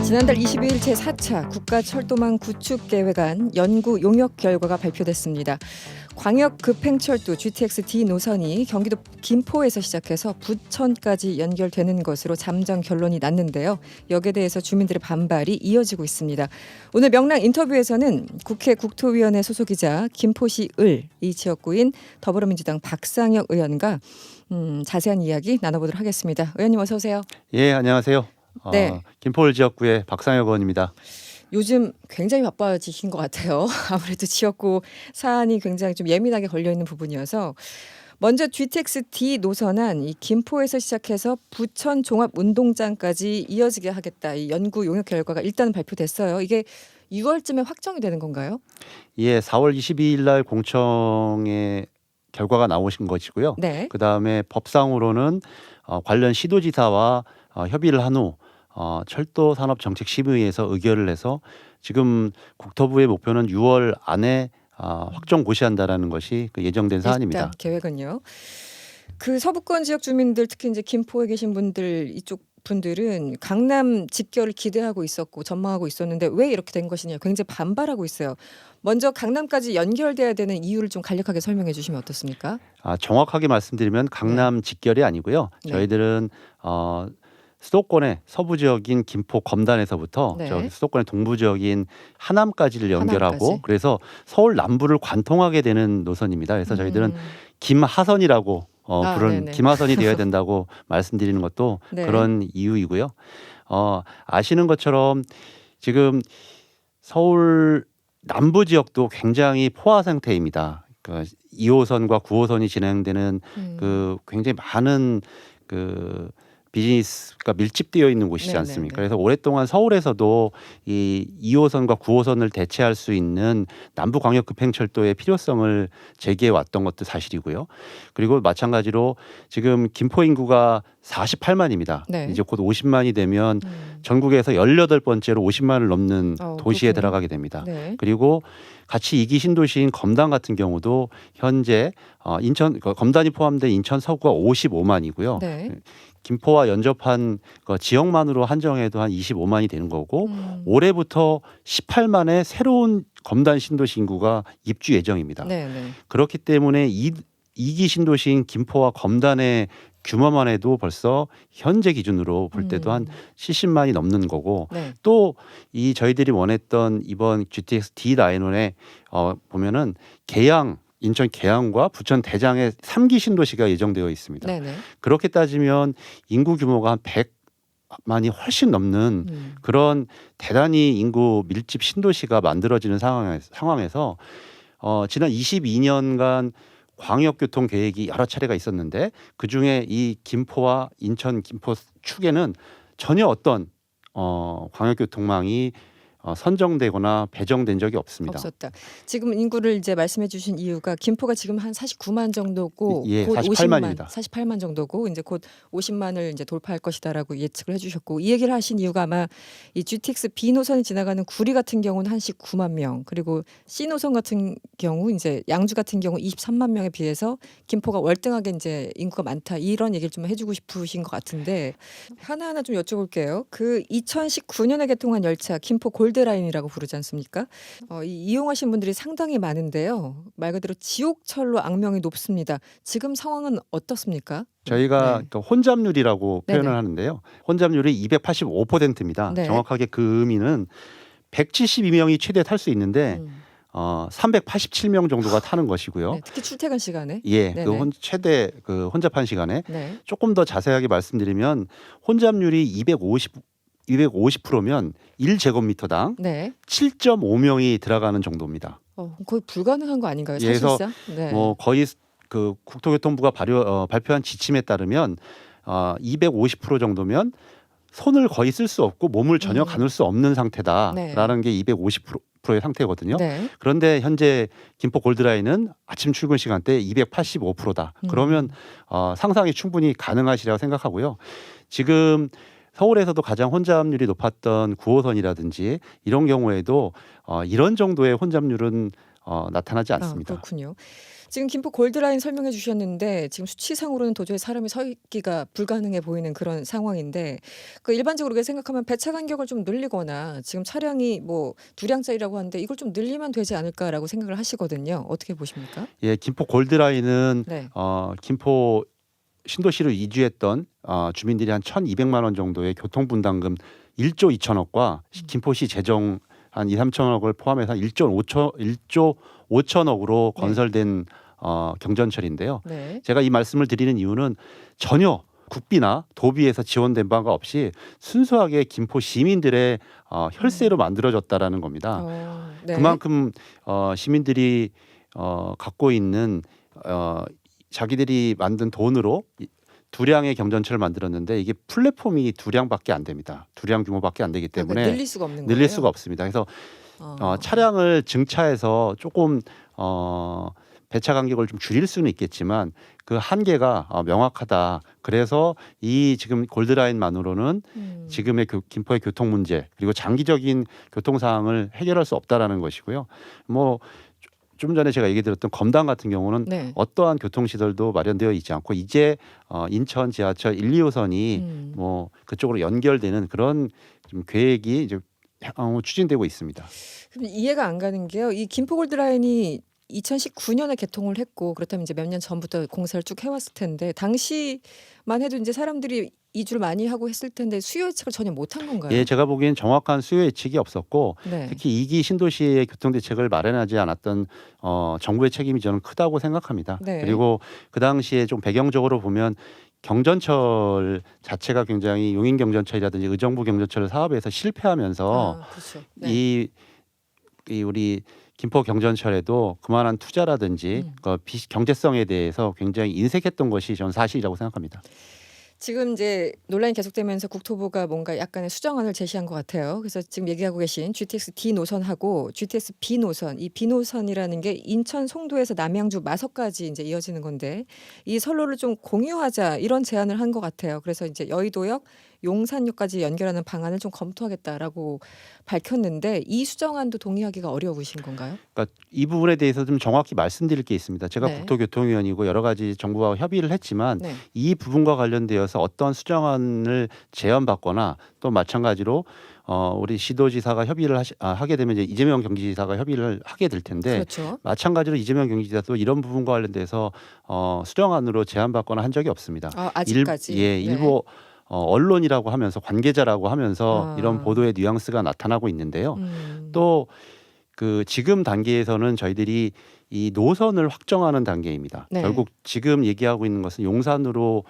지난달 22일 제4차 국가철도망 구축 계획안 연구 용역 결과가 발표됐습니다. 광역급행철도 GTX-D 노선이 경기도 김포에서 시작해서 부천까지 연결되는 것으로 잠정 결론이 났는데요. 여기에 대해서 주민들의 반발이 이어지고 있습니다. 오늘 명랑 인터뷰에서는 국회 국토위원회 소속이자 김포시 이 지역구인 더불어민주당 박상혁 의원과 자세한 이야기 나눠보도록 하겠습니다. 의원님 어서 오세요. 예, 안녕하세요. 네. 김포을 지역구의 박상혁 의원입니다. 요즘 굉장히 바빠지신 것 같아요. 아무래도 지역구 사안이 굉장히 좀 예민하게 걸려 있는 부분이어서 먼저 GTX-D 노선안 이 김포에서 시작해서 부천 종합운동장까지 이어지게 하겠다. 이 연구 용역 결과가 일단 발표됐어요. 이게 6월쯤에 확정이 되는 건가요? 예, 4월 22일 날 공청회 결과가 나오신 것이고요. 네. 그다음에 법상으로는 관련 시도지사와 협의를 한 후 철도산업정책심의에서 의결을 해서 지금 국토부의 목표는 6월 안에 확정 고시한다라는 것이 예정된 사안입니다. 일단 계획은요. 그 서부권 지역 주민들 특히 이제 김포에 계신 분들 이쪽 분들은 강남 집결을 기대하고 있었고 전망하고 있었는데 왜 이렇게 된 것이냐 굉장히 반발하고 있어요. 먼저 강남까지 연결돼야 되는 이유를 좀 간략하게 설명해 주시면 어떻습니까? 정확하게 말씀드리면 강남 직결이 아니고요. 네. 저희들은 수도권의 서부 지역인 김포 검단에서부터 네. 저 수도권의 동부 지역인 하남까지를 연결하고 하남까지. 그래서 서울 남부를 관통하게 되는 노선입니다. 그래서 저희들은 김하선이라고 부른 네네. 김하선이 되어야 된다고 말씀드리는 것도 네. 그런 이유이고요. 아시는 것처럼 지금 서울 남부 지역도 굉장히 포화 상태입니다. 그 2호선과 9호선이 진행되는 그 굉장히 많은 그 비즈니스가 밀집되어 있는 곳이지 네네네. 않습니까? 그래서 오랫동안 서울에서도 이 2호선과 9호선을 대체할 수 있는 남부광역급행철도의 필요성을 제기해 왔던 것도 사실이고요. 그리고 마찬가지로 지금 김포 인구가 48만입니다. 네. 이제 곧 50만이 되면 전국에서 18번째로 50만을 넘는 도시에 그렇군요. 들어가게 됩니다. 네. 그리고 같이 2기 신도시인 검단 같은 경우도 현재 인천 검단이 포함된 인천 서구가 55만이고요. 네. 김포와 연접한 지역만으로 한정해도 한 25만이 되는 거고 올해부터 18만의 새로운 검단 신도시 인구가 입주 예정입니다. 네. 그렇기 때문에 2기 신도시인 김포와 검단의 규모만 해도 벌써 현재 기준으로 볼 때도 한 70만이 넘는 거고 네. 또 이 저희들이 원했던 이번 GTX-D 라인원에 보면은 인천 계양과 부천 대장의 3기 신도시가 예정되어 있습니다. 네네. 그렇게 따지면 인구 규모가 한 100만이 훨씬 넘는 그런 대단히 인구 밀집 신도시가 만들어지는 상황에서 지난 22년간 광역교통 계획이 여러 차례가 있었는데 그중에 이 김포와 인천 김포 축에는 전혀 어떤 광역교통망이 선정되거나 배정된 적이 없습니다. 없었다. 지금 인구를 이제 말씀해 주신 이유가 김포가 지금 한 49만 정도고 예, 곧 48만입니다. 48만 정도고 이제 곧 50만을 이제 돌파할 것이다라고 예측을 해 주셨고 이 얘기를 하신 이유가 아마 이 GTX B 노선이 지나가는 구리 같은 경우는 한 19만 명 그리고 C 노선 같은 경우 이제 양주 같은 경우 23만 명에 비해서 김포가 월등하게 이제 인구가 많다 이런 얘기를 좀 해주고 싶으신 것 같은데 하나하나 좀 여쭤볼게요. 그 2019년에 개통한 열차 김포 골드라인이라고 부르지 않습니까? 이용하신 분들이 상당히 많은데요. 말 그대로 지옥철로 악명이 높습니다. 지금 상황은 어떻습니까? 저희가 네. 혼잡률이라고 네네. 표현을 하는데요. 혼잡률이 285%입니다. 네. 정확하게 그 의미는 172명이 최대 탈 수 있는데 387명 정도가 타는 것이고요. 네, 특히 출퇴근 시간에. 예, 네네. 최대 혼잡한 시간에 네. 조금 더 자세하게 말씀드리면 혼잡률이 250%면 1제곱미터당 네. 7.5명이 들어가는 정도입니다. 거의 불가능한 거 아닌가요? 예, 그래서 사실상. 네. 거의 그 국토교통부가 발표한 지침에 따르면 250% 정도면 손을 거의 쓸 수 없고 몸을 전혀 가눌 수 없는 상태다라는 게 250%의 상태거든요. 네. 그런데 현재 김포 골드라인은 아침 출근 시간대 285%다. 그러면 상상이 충분히 가능하시라고 생각하고요. 지금 서울에서도 가장 혼잡률이 높았던 9호선이라든지 이런 경우에도 이런 정도의 혼잡률은 나타나지 않습니다. 그렇군요. 지금 김포 골드라인 설명해 주셨는데 지금 수치상으로는 도저히 사람이 서 있기가 불가능해 보이는 그런 상황인데 그 일반적으로 그렇게 생각하면 배차 간격을 좀 늘리거나 지금 차량이 뭐 두량짜리라고 하는데 이걸 좀 늘리면 되지 않을까라고 생각을 하시거든요. 어떻게 보십니까? 예, 김포 골드라인은 네. 김포 신도시로 이주했던 주민들이 한 1,200만 원 정도의 교통분담금 1조 2천억과 김포시 재정 한 2, 3천억을 포함해서 1조 5천억으로 네. 건설된 경전철인데요. 네. 제가 이 말씀을 드리는 이유는 전혀 국비나 도비에서 지원된 바가 없이 순수하게 김포 시민들의 혈세로 만들어졌다라는 겁니다. 네. 그만큼 시민들이 갖고 있는 자기들이 만든 돈으로 두량의 경전철을 만들었는데 이게 플랫폼이 두량밖에 안 됩니다. 두량 규모밖에 안 되기 때문에 늘릴 수가 없는 거예요. 늘릴 수가 없습니다. 그래서 차량을 증차해서 조금 배차 간격을 좀 줄일 수는 있겠지만 그 한계가 명확하다. 그래서 이 지금 골드라인만으로는 지금의 김포의 교통 문제 그리고 장기적인 교통 상황을 해결할 수 없다라는 것이고요. 뭐 좀 전에 제가 얘기 드렸던 검단 같은 경우는 네. 어떠한 교통시설도 마련되어 있지 않고 이제 인천 지하철 1, 2호선이 뭐 그쪽으로 연결되는 그런 좀 계획이 이제 추진되고 있습니다. 근데 이해가 안 가는 게요. 이 김포 골드라인이 2019년에 개통을 했고 그렇다면 이제 몇 년 전부터 공사를 쭉 해왔을 텐데 당시만 해도 이제 사람들이 이주를 많이 하고 했을 텐데 수요 예측을 전혀 못한 건가요? 예, 제가 보기엔 정확한 수요 예측이 없었고 네. 특히 2기 신도시의 교통 대책을 마련하지 않았던 정부의 책임이 저는 크다고 생각합니다. 네. 그리고 그 당시에 좀 배경적으로 보면 경전철 자체가 굉장히 용인 경전철이라든지 의정부 경전철 사업에서 실패하면서 그렇죠. 네. 이 우리 김포 경전철에도 그만한 투자라든지 경제성에 대해서 굉장히 인색했던 것이 저는 사실이라고 생각합니다. 지금 이제 논란이 계속되면서 국토부가 뭔가 약간의 수정안을 제시한 것 같아요. 그래서 지금 얘기하고 계신 GTX D 노선하고 GTX B 노선, 이 B 노선이라는 게 인천 송도에서 남양주 마석까지 이제 이어지는 건데 이 선로를 좀 공유하자 이런 제안을 한 것 같아요. 그래서 이제 여의도역, 용산역까지 연결하는 방안을 좀 검토하겠다라고 밝혔는데 이 수정안도 동의하기가 어려우신 건가요? 그러니까 이 부분에 대해서 좀 정확히 말씀드릴 게 있습니다. 제가 네. 국토교통위원이고 여러 가지 정부와 협의를 했지만 네. 이 부분과 관련되어서 어떤 수정안을 제안받거나 또 마찬가지로 우리 시도지사가 협의를 하게 되면 이제 이재명 경기지사가 협의를 하게 될 텐데 그렇죠. 마찬가지로 이재명 경기지사도 이런 부분과 관련돼서 수정안으로 제안받거나 한 적이 없습니다. 아직까지. 네. 일부 언론이라고 하면서 관계자라고 하면서 아. 이런 보도의 뉘앙스가 나타나고 있는데요. 또 그 지금 단계에서는 저희들이 이 노선을 확정하는 단계입니다. 네. 결국 지금 얘기하고 있는 것은 용산으로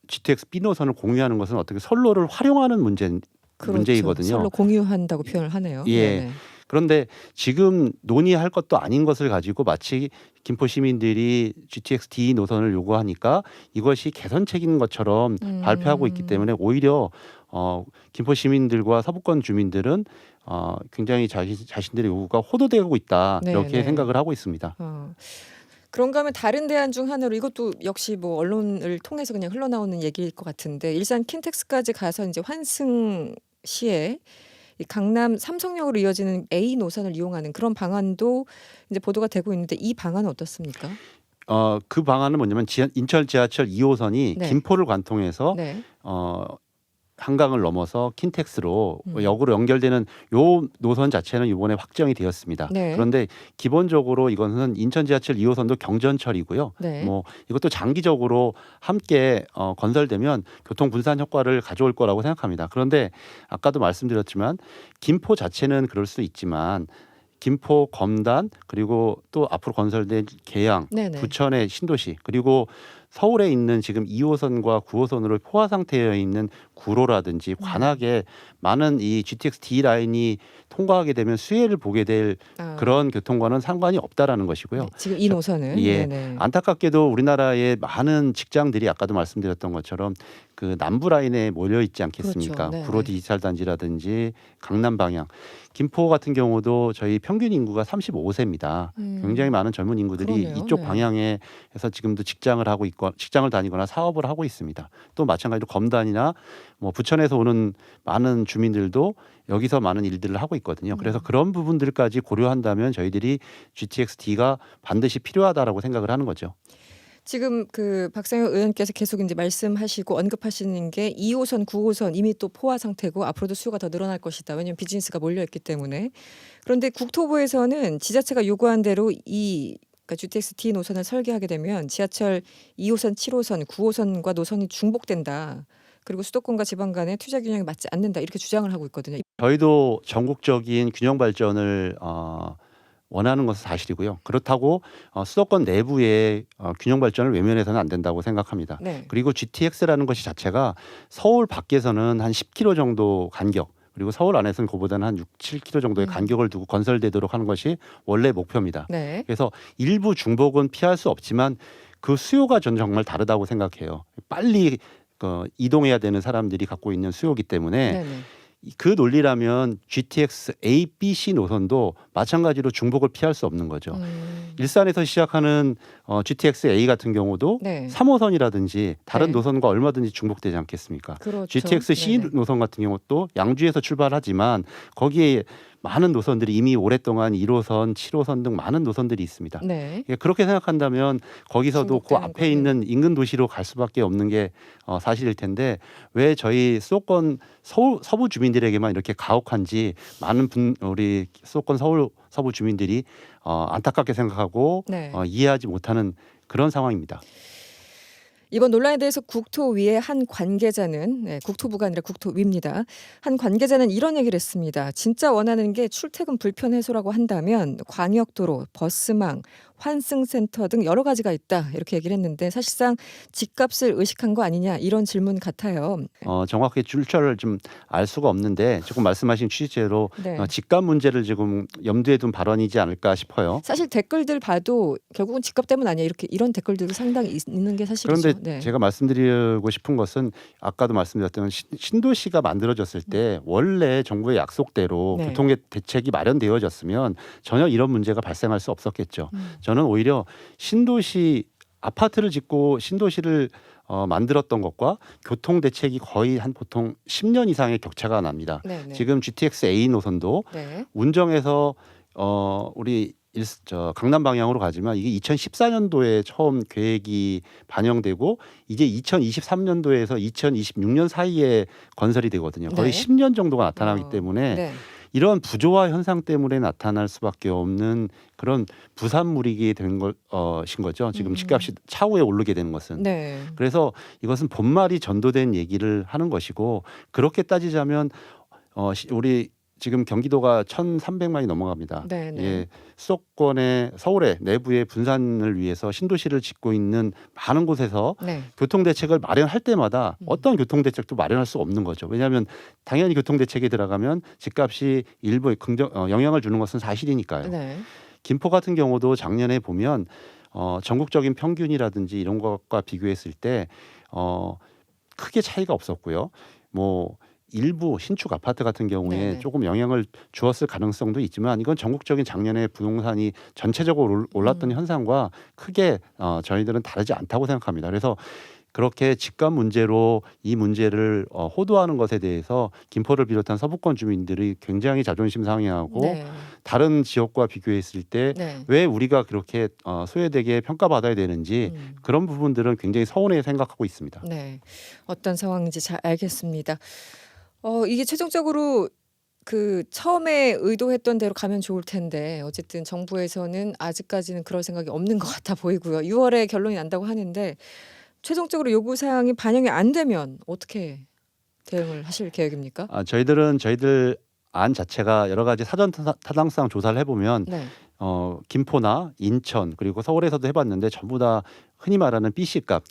GTX B 노선을 공유하는 것은 어떻게 선로를 활용하는 문제이거든요. 선로 공유한다고 표현을 하네요. 예. 네네. 그런데 지금 논의할 것도 아닌 것을 가지고 마치 김포 시민들이 GTX D 노선을 요구하니까 이것이 개선책인 것처럼 발표하고 있기 때문에 오히려 김포 시민들과 서부권 주민들은 굉장히 자신들의 요구가 호도되고 있다 네, 이렇게 네. 생각을 하고 있습니다. 그런가 하면 다른 대안 중 하나로 이것도 역시 뭐 언론을 통해서 그냥 흘러나오는 얘기일 것 같은데 일산 킨텍스까지 가서 이제 환승 시에 이 강남 삼성역으로 이어지는 A 노선을 이용하는 그런 방안도 이제 보도가 되고 있는데 이 방안은 어떻습니까? 그 방안은 뭐냐면 인천 지하철 2호선이 네. 김포를 관통해서 네. 한강을 넘어서 킨텍스로 역으로 연결되는 요 노선 자체는 이번에 확정이 되었습니다. 네. 그런데 기본적으로 이것은 인천 지하철 2호선도 경전철이고요. 네. 뭐 이것도 장기적으로 함께 건설되면 교통 분산 효과를 가져올 거라고 생각합니다. 그런데 아까도 말씀드렸지만 김포 자체는 그럴 수 있지만 김포, 검단 그리고 또 앞으로 건설될 계양, 네네. 부천의 신도시 그리고 서울에 있는 지금 2호선과 9호선으로 포화 상태에 있는 구로라든지 관악에 많은 이 GTX D 라인이 통과하게 되면 수혜를 보게 될 그런 교통과는 상관이 없다라는 것이고요. 네, 지금 이 노선은 예, 네네. 안타깝게도 우리나라의 많은 직장들이 아까도 말씀드렸던 것처럼 그 남부 라인에 몰려 있지 않겠습니까? 그렇죠. 네네. 구로 디지털 단지라든지 강남 방향, 김포 같은 경우도 저희 평균 인구가 35세입니다. 굉장히 많은 젊은 인구들이 그러네요. 이쪽 네. 방향에서 지금도 직장을 다니거나 사업을 하고 있습니다. 또 마찬가지로 검단이나 뭐 부천에서 오는 많은 주민들도 여기서 많은 일들을 하고 있거든요. 그래서 음. 그런 부분들까지 고려한다면 저희들이 GTX-D가 반드시 필요하다라고 생각을 하는 거죠. 지금 그 박상현 의원께서 계속 이제 말씀하시고 언급하시는 게 2호선, 9호선 이미 또 포화 상태고 앞으로도 수요가 더 늘어날 것이다. 왜냐하면 비즈니스가 몰려있기 때문에. 그런데 국토부에서는 지자체가 요구한 대로 그러니까 GTX-D 노선을 설계하게 되면 지하철 2호선, 7호선, 9호선과 노선이 중복된다. 그리고 수도권과 지방 간의 투자 균형이 맞지 않는다. 이렇게 주장을 하고 있거든요. 저희도 전국적인 균형 발전을 원하는 것은 사실이고요. 그렇다고 수도권 내부의 균형 발전을 외면해서는 안 된다고 생각합니다. 네. 그리고 GTX라는 것이 자체가 서울 밖에서는 한 10km 정도 간격, 그리고 서울 안에서는 그보다는 한 6, 7km 정도의 간격을 두고 건설되도록 하는 것이 원래 목표입니다. 네. 그래서 일부 중복은 피할 수 없지만 그 수요가 저는 정말 다르다고 생각해요. 빨리 이동해야 되는 사람들이 갖고 있는 수요이기 때문에 네네. 그 논리라면 GTX A, B, C 노선도 마찬가지로 중복을 피할 수 없는 거죠. 일산에서 시작하는 GTX A 같은 경우도 네. 3호선이라든지 다른 네. 노선과 얼마든지 중복되지 않겠습니까? 그렇죠. GTX C 네네. 노선 같은 경우도 양주에서 출발하지만 거기에 많은 노선들이 이미 오랫동안 1호선, 7호선 등 많은 노선들이 있습니다. 네. 예, 그렇게 생각한다면 거기서도 그 중복되는 앞에 거는. 있는 인근 도시로 갈 수밖에 없는 게 사실일 텐데 왜 저희 수도권 서부 주민들에게만 이렇게 가혹한지 많은 우리 수도권 서부 주민들이 안타깝게 생각하고 네. 이해하지 못하는 그런 상황입니다. 이번 논란에 대해서 국토위의 한 관계자는 국토부가 아니라 국토위입니다. 한 관계자는 이런 얘기를 했습니다. 진짜 원하는 게 출퇴근 불편 해소라고 한다면 광역도로, 버스망, 환승센터 등 여러 가지가 있다. 이렇게 얘기를 했는데 사실상 집값을 의식한 거 아니냐 이런 질문 같아요. 정확히 출처를 좀 알 수가 없는데 조금 말씀하신 취지대로 네. 집값 문제를 지금 염두에 둔 발언이지 않을까 싶어요. 사실 댓글들 봐도 결국은 집값 때문 아니야 이런 댓글들도 상당히 있는 게 사실이죠. 그런데 네. 제가 말씀드리고 싶은 것은 아까도 말씀드렸던 신도시가 만들어졌을 때 원래 정부의 약속대로 네. 교통의 대책이 마련되어졌으면 전혀 이런 문제가 발생할 수 없었겠죠. 저는 오히려 신도시 아파트를 짓고 신도시를 만들었던 것과 교통 대책이 거의 한 보통 10년 이상의 격차가 납니다. 네네. 지금 GTX A 노선도 네. 운정에서 우리 강남 방향으로 가지만 이게 2014년도에 처음 계획이 반영되고 이제 2023년도에서 2026년 사이에 건설이 되거든요. 거의 네. 10년 정도가 나타나기 때문에 네. 이런 부조화 현상 때문에 나타날 수밖에 없는 그런 부산물이게 된 것인 거죠. 지금 집값이 차후에 오르게 되는 것은. 네. 그래서 이것은 본말이 전도된 얘기를 하는 것이고 그렇게 따지자면 우리 지금 경기도가 1,300만이 넘어갑니다. 네네. 예, 수도권의 서울의 내부의 분산을 위해서 신도시를 짓고 있는 많은 곳에서 네. 교통 대책을 마련할 때마다 어떤 교통 대책도 마련할 수 없는 거죠. 왜냐하면 당연히 교통 대책에 들어가면 집값이 일부 영향을 주는 것은 사실이니까요. 네. 김포 같은 경우도 작년에 보면 전국적인 평균이라든지 이런 것과 비교했을 때 크게 차이가 없었고요. 뭐 일부 신축 아파트 같은 경우에 네네. 조금 영향을 주었을 가능성도 있지만 이건 전국적인 작년에 부동산이 전체적으로 올랐던 현상과 크게 저희들은 다르지 않다고 생각합니다. 그래서 그렇게 집값 문제로 이 문제를 호도하는 것에 대해서 김포를 비롯한 서부권 주민들이 굉장히 자존심 상해하고 네. 다른 지역과 비교했을 때 네. 왜 우리가 그렇게 소외되게 평가받아야 되는지 그런 부분들은 굉장히 서운해 생각하고 있습니다. 네. 어떤 상황인지 잘 알겠습니다. 이게 최종적으로 그 처음에 의도했던 대로 가면 좋을 텐데 어쨌든 정부에서는 아직까지는 그럴 생각이 없는 것 같아 보이고요. 6월에 결론이 난다고 하는데 최종적으로 요구 사항이 반영이 안 되면 어떻게 대응을 하실 계획입니까? 저희들 안 자체가 여러 가지 사전 타당성 조사를 해보면 네. 김포나 인천 그리고 서울에서도 해봤는데 전부 다 흔히 말하는 BC값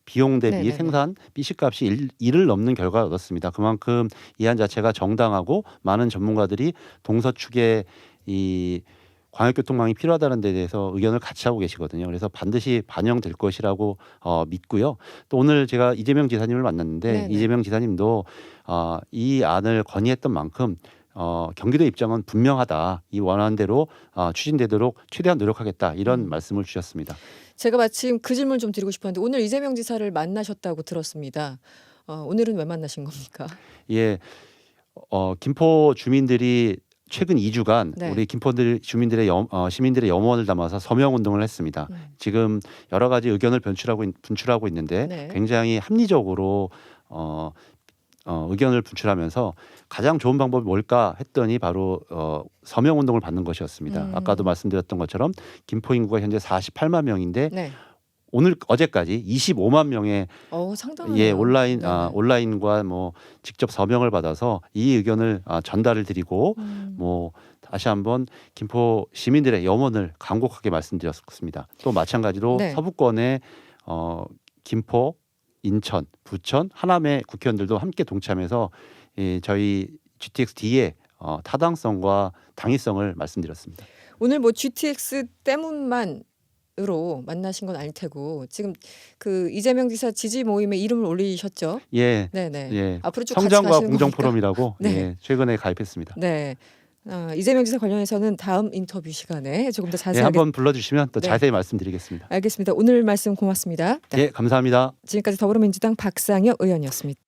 비용 대비 네네네. 생산 BC값이 1을 넘는 결과를 얻었습니다. 그만큼 이 안 자체가 정당하고 많은 전문가들이 동서축에 이 광역교통망이 필요하다는 데 대해서 의견을 같이 하고 계시거든요. 그래서 반드시 반영될 것이라고 믿고요. 또 오늘 제가 이재명 지사님을 만났는데 네네. 이재명 지사님도 이 안을 건의했던 만큼 경기도 입장은 분명하다. 이 원하는 대로 추진되도록 최대한 노력하겠다. 이런 말씀을 주셨습니다. 제가 마침 그 질문 좀 드리고 싶었는데 오늘 이재명 지사를 만나셨다고 들었습니다. 오늘은 왜 만나신 겁니까? 예. 김포 주민들이 최근 2주간 네. 우리 김포들 주민들의 시민들의 염원을 담아서 서명 운동을 했습니다. 지금 여러 가지 의견을 분출하고 있는데 네. 굉장히 합리적으로 의견을 분출하면서 가장 좋은 방법이 뭘까 했더니 바로 서명 운동을 받는 것이었습니다. 아까도 말씀드렸던 것처럼 김포 인구가 현재 48만 명인데 네. 어제까지 25만 명의 상당하네요. 온라인과 뭐 직접 서명을 받아서 이 의견을 전달을 드리고 뭐 다시 한번 김포 시민들의 염원을 간곡하게 말씀드렸습니다. 또 마찬가지로 네. 서부권의 김포, 인천, 부천, 하남의 국회의원들도 함께 동참해서 저희 GTX-D의 타당성과 당위성을 말씀드렸습니다. 오늘 뭐 GTX 때문만으로 만나신 건 아닐 테고 지금 그 이재명 지사 지지 모임에 이름을 올리셨죠? 예, 네네. 예. 앞으로 쭉 같이 성장과 가시는 공정 겁니까? 포럼이라고 네. 예, 최근에 가입했습니다. 네. 이재명 지사 관련해서는 다음 인터뷰 시간에 조금 더 예, 자세하게 한번 불러주시면 또 네. 자세히 말씀드리겠습니다. 알겠습니다. 오늘 말씀 고맙습니다. 네. 예, 감사합니다. 지금까지 더불어민주당 박상혁 의원이었습니다.